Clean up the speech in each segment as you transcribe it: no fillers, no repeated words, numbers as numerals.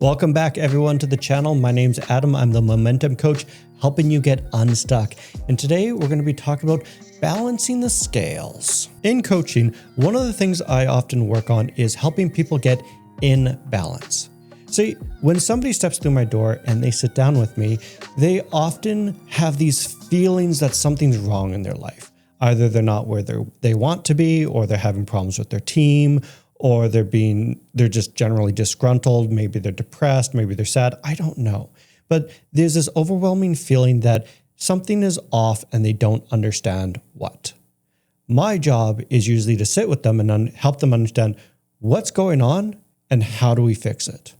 Welcome back everyone to the channel. My name's Adam. I'm the momentum coach helping you get unstuck. And today we're going to be talking about balancing the scales. In coaching, one of the things I often work on is helping people get in balance. See, when somebody steps through my door and they sit down with me, they often have these feelings that something's wrong in their life. Either they're not where they want to be, or they're having problems with their team, or they're just generally disgruntled. Maybe they're depressed, maybe they're sad. I don't know. But there's this overwhelming feeling that something is off and they don't understand what. My job is usually to sit with them and help them understand what's going on and how do we fix it.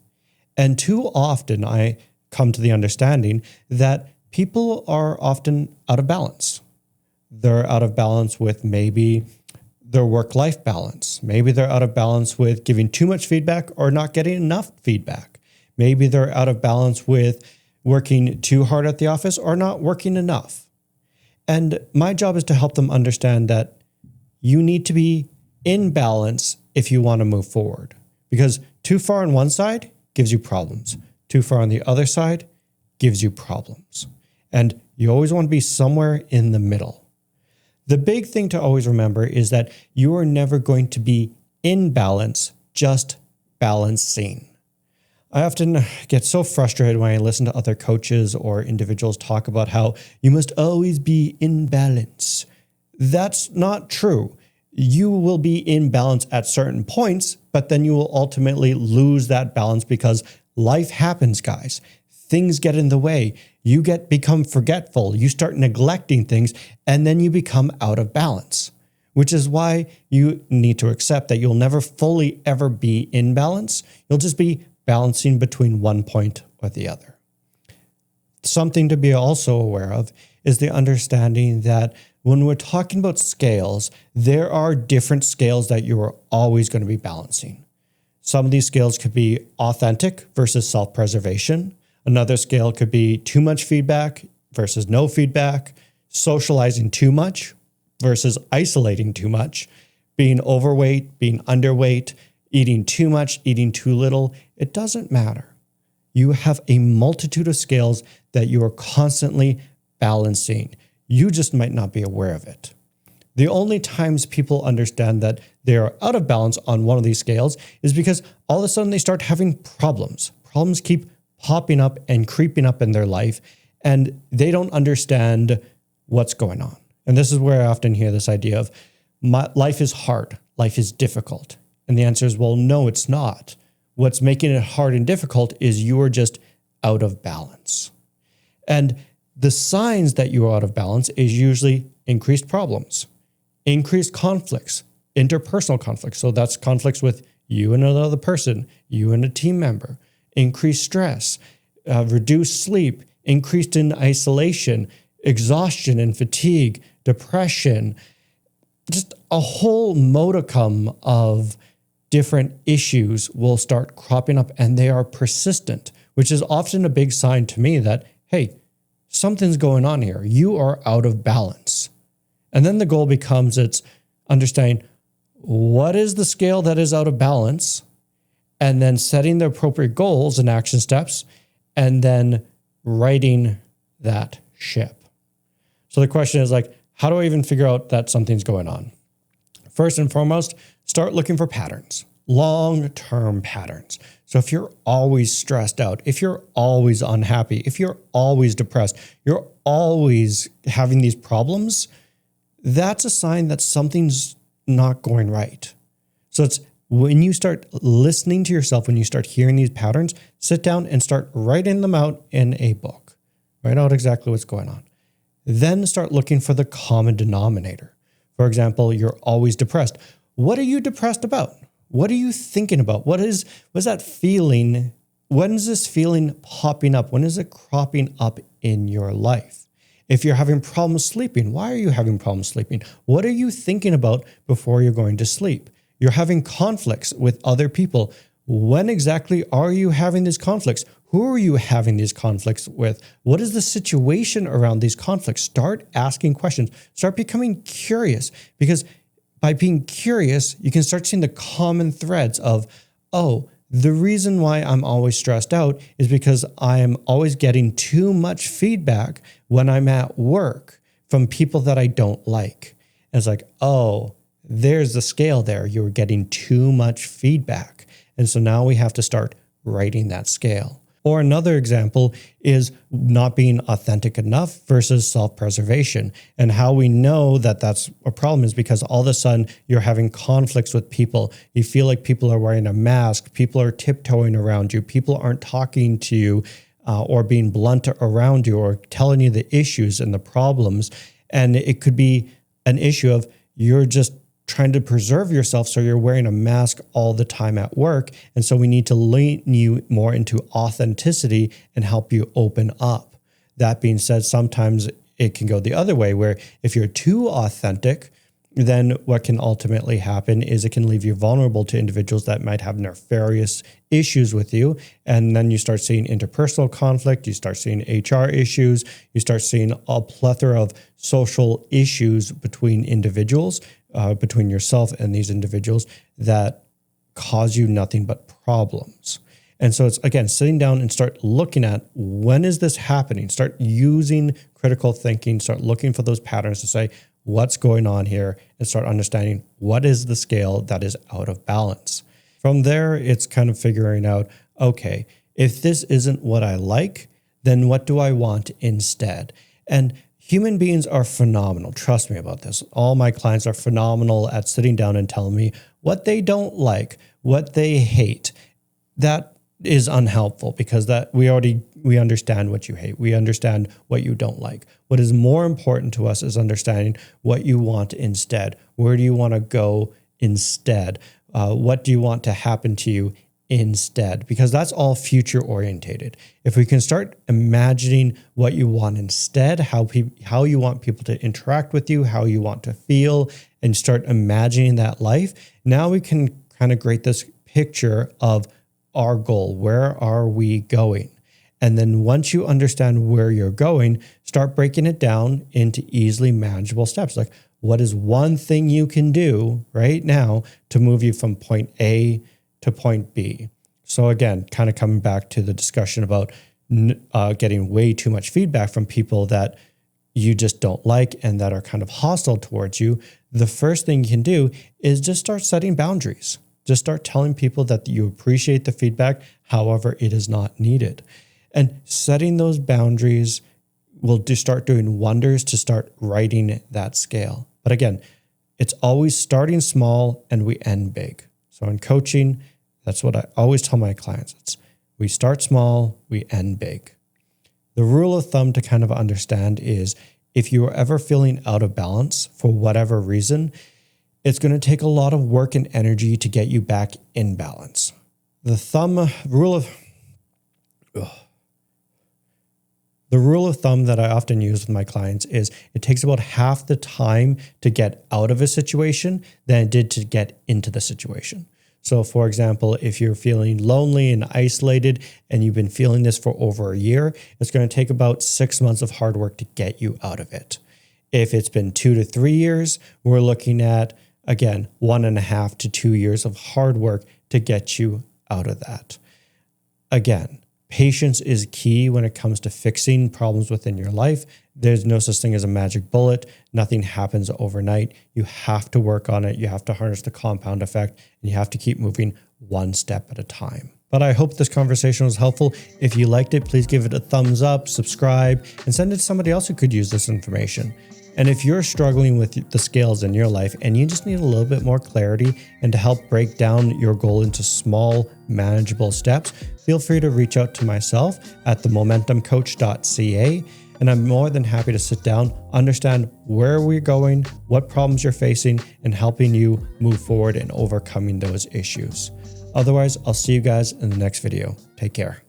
And too often I come to the understanding that people are often out of balance. They're out of balance with maybe their work-life balance. Maybe they're out of balance with giving too much feedback or not getting enough feedback. Maybe they're out of balance with working too hard at the office or not working enough. And my job is to help them understand that you need to be in balance if you want to move forward. Because too far on one side gives you problems. Too far on the other side gives you problems. And you always want to be somewhere in the middle. The big thing to always remember is that you are never going to be in balance, just balancing. I often get so frustrated when I listen to other coaches or individuals talk about how you must always be in balance. That's not true. You will be in balance at certain points, but then you will ultimately lose that balance because life happens, guys. Things get in the way. You become forgetful. You start neglecting things, and then you become out of balance, which is why you need to accept that you'll never fully ever be in balance. You'll just be balancing between one point or the other. Something to be also aware of is the understanding that when we're talking about scales, there are different scales that you are always going to be balancing. Some of these scales could be authentic versus self-preservation. Another scale could be too much feedback versus no feedback, socializing too much versus isolating too much, being overweight, being underweight, eating too much, eating too little. It doesn't matter. You have a multitude of scales that you are constantly balancing. You just might not be aware of it. The only times people understand that they are out of balance on one of these scales is because all of a sudden they start having problems. Problems keep popping up and creeping up in their life, and they don't understand what's going on. And this is where I often hear this idea of life is hard, life is difficult. And the answer is, well, no, it's not. What's making it hard and difficult is you are just out of balance. And the signs that you are out of balance is usually increased problems, increased conflicts, interpersonal conflicts. So that's conflicts with you and another person, you and a team member. Increased stress, reduced sleep, increased in isolation, exhaustion and fatigue, depression, just a whole modicum of different issues will start cropping up, and they are persistent, which is often a big sign to me that, hey, something's going on here. You are out of balance. And then the goal becomes it's understanding what is the scale that is out of balance, and then setting the appropriate goals and action steps, and then righting that ship. So the question is how do I even figure out that something's going on? First and foremost, start looking for patterns, long-term patterns. So if you're always stressed out, if you're always unhappy, if you're always depressed, you're always having these problems, that's a sign that something's not going right. So it's when you start listening to yourself, when you start hearing these patterns, sit down and start writing them out in a book. Write out exactly what's going on. Then start looking for the common denominator. For example, you're always depressed. What are you depressed about? What are you thinking about? What's that feeling? When is this feeling popping up? When is it cropping up in your life? If you're having problems sleeping, why are you having problems sleeping? What are you thinking about before you're going to sleep? You're having conflicts with other people. When exactly are you having these conflicts? Who are you having these conflicts with? What is the situation around these conflicts? Start asking questions. Start becoming curious, because by being curious, you can start seeing the common threads of, oh, The reason why I'm always stressed out is because I am always getting too much feedback when I'm at work from people that I don't like. And it's like, oh, there's the scale there. You're getting too much feedback. And so now we have to start writing that scale. Or another example is not being authentic enough versus self-preservation. And how we know that that's a problem is because all of a sudden you're having conflicts with people. You feel like people are wearing a mask. People are tiptoeing around you. People aren't talking to you or being blunt around you or telling you the issues and the problems. And it could be an issue of you're just trying to preserve yourself, so you're wearing a mask all the time at work. And so we need to lean you more into authenticity and help you open up. That being said, sometimes it can go the other way, where if you're too authentic, then what can ultimately happen is it can leave you vulnerable to individuals that might have nefarious issues with you. And then you start seeing interpersonal conflict, you start seeing HR issues, you start seeing a plethora of social issues between individuals, between yourself and these individuals that cause you nothing but problems. And so it's, again, sitting down and start looking at, when is this happening? Start using critical thinking, start looking for those patterns to say, what's going on here, and start understanding what is the scale that is out of balance. From there, it's kind of figuring out, okay, if this isn't what I like, then what do I want instead? And human beings are phenomenal. Trust me about this. All my clients are phenomenal at sitting down and telling me what they don't like, what they hate. That is unhelpful, because that we understand what you hate. We understand what you don't like. What is more important to us is understanding what you want instead. Where do you want to go instead? What do you want to happen to you instead? Because that's all future orientated. If we can start imagining what you want instead, how you want people to interact with you, how you want to feel, and start imagining that life, now we can kind of create this picture of our goal. Where are we going? And then once you understand where you're going, start breaking it down into easily manageable steps. Like, what is one thing you can do right now to move you from point A to point B? So again, kind of coming back to the discussion about getting way too much feedback from people that you just don't like and that are kind of hostile towards you. The first thing you can do is just start setting boundaries. Just start telling people that you appreciate the feedback, however, it is not needed. And setting those boundaries will start doing wonders to start writing that scale. But again, it's always starting small and we end big. So in coaching, that's what I always tell my clients. We start small, we end big. The rule of thumb to kind of understand is, if you are ever feeling out of balance for whatever reason, it's going to take a lot of work and energy to get you back in balance. The rule of thumb that I often use with my clients is it takes about half the time to get out of a situation than it did to get into the situation. So for example, if you're feeling lonely and isolated and you've been feeling this for over a year, it's going to take about 6 months of hard work to get you out of it. If it's been 2 to 3 years, we're looking at, again, 1.5 to 2 years of hard work to get you out of that. Again, patience is key when it comes to fixing problems within your life. There's no such thing as a magic bullet. Nothing happens overnight. You have to work on it. You have to harness the compound effect, and you have to keep moving one step at a time. But I hope this conversation was helpful. If you liked it, please give it a thumbs up, subscribe, and send it to somebody else who could use this information. And if you're struggling with the scales in your life and you just need a little bit more clarity and to help break down your goal into small, manageable steps, feel free to reach out to myself at themomentumcoach.ca. And I'm more than happy to sit down, understand where we're going, what problems you're facing, and helping you move forward and overcoming those issues. Otherwise, I'll see you guys in the next video. Take care.